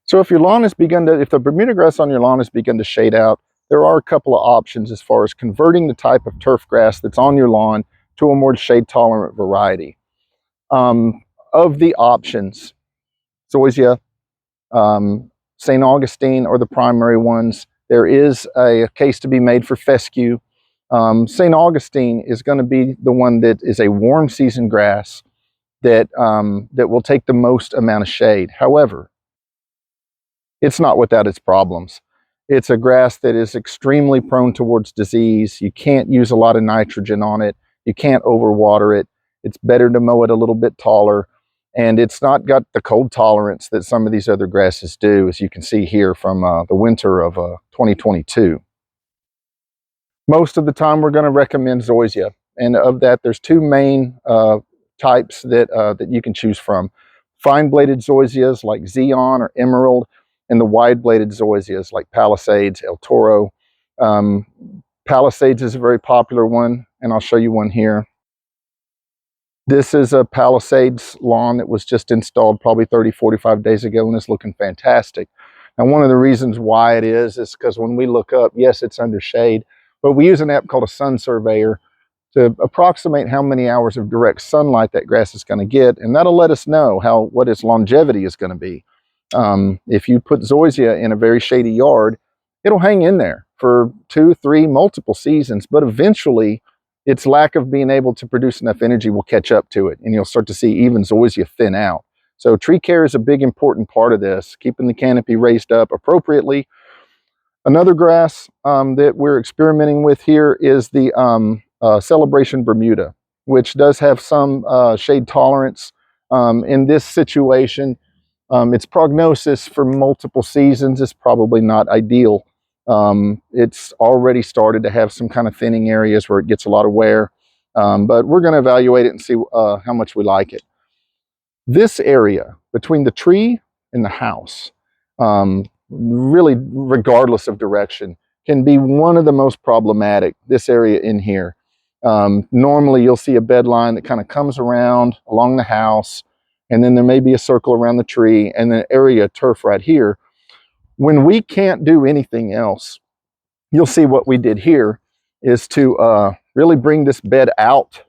So if your lawn has begun to, if the Bermuda grass on your lawn has begun to shade out, there are a couple of options as far as converting the type of turf grass that's on your lawn to a more shade tolerant variety. Of the options, zoysia, St. Augustine are the primary ones. There is a case to be made for fescue. St. Augustine is going to be the one that is a warm season grass that will take the most amount of shade. However, it's not without its problems. It's a grass that is extremely prone towards disease. You can't use a lot of nitrogen on it. You can't overwater it. It's better to mow it a little bit taller. And it's not got the cold tolerance that some of these other grasses do, as you can see here from the winter of 2022. Most of the time we're going to recommend zoysia. And of that, there's two main types that you can choose from. Fine-bladed zoysias like Xeon or Emerald, and the wide-bladed zoysias like Palisades, El Toro. Palisades is a very popular one, and I'll show you one here. This is a Palisades lawn that was just installed probably 30-45 days ago, and it's looking fantastic. And one of the reasons why it is because when we look up, yes, it's under shade, but we use an app called a sun surveyor to approximate how many hours of direct sunlight that grass is going to get, and that'll let us know what its longevity is going to be. If you put zoysia in a very shady yard, it'll hang in there for 2, 3, multiple seasons, but eventually its lack of being able to produce enough energy will catch up to it, and you'll start to see even zoysia thin out. So tree care is a big important part of this, keeping the canopy raised up appropriately. Another grass that we're experimenting with here is the Celebration Bermuda, which does have some shade tolerance. In this situation, its prognosis for multiple seasons is probably not ideal. It's already started to have some kind of thinning areas where it gets a lot of wear, but we're going to evaluate it and see how much we like it. This area between the tree and the house, really regardless of direction, can be one of the most problematic, this area in here. Normally you'll see a bed line that kind of comes around along the house, and then there may be a circle around the tree and an area of turf right here. When we can't do anything else, you'll see what we did here is to really bring this bed out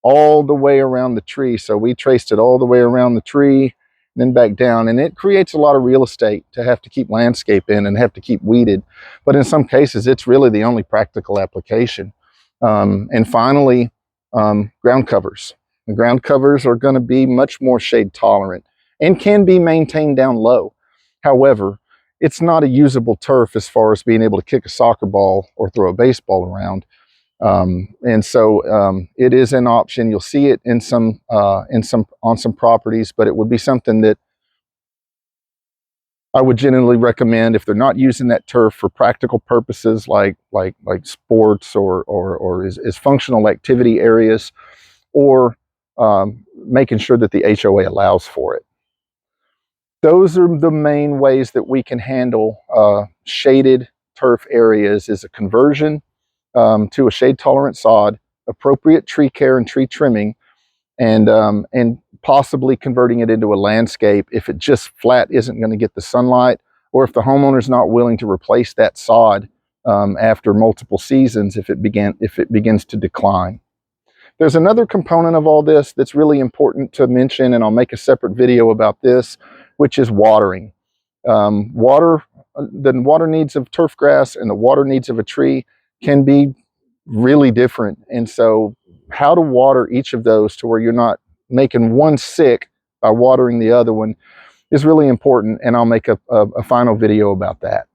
all the way around the tree. So we traced it all the way around the tree, then back down, and it creates a lot of real estate to have to keep landscape in and have to keep weeded. But in some cases, it's really the only practical application. And finally, ground covers. The ground covers are going to be much more shade tolerant and can be maintained down low. However, it's not a usable turf as far as being able to kick a soccer ball or throw a baseball around. And so it is an option. You'll see it on some properties, but it would be something that I would generally recommend if they're not using that turf for practical purposes like sports or as functional activity areas, or making sure that the HOA allows for it. Those are the main ways that we can handle shaded turf areas: is a conversion to a shade tolerant sod, appropriate tree care and tree trimming, and possibly converting it into a landscape if it just flat isn't going to get the sunlight, or if the homeowner's not willing to replace that sod after multiple seasons if it begins to decline. There's another component of all this that's really important to mention, and I'll make a separate video about this, which is watering. The water needs of turf grass and the water needs of a tree can be really different. And so how to water each of those to where you're not making one sick by watering the other one is really important, and I'll make a final video about that.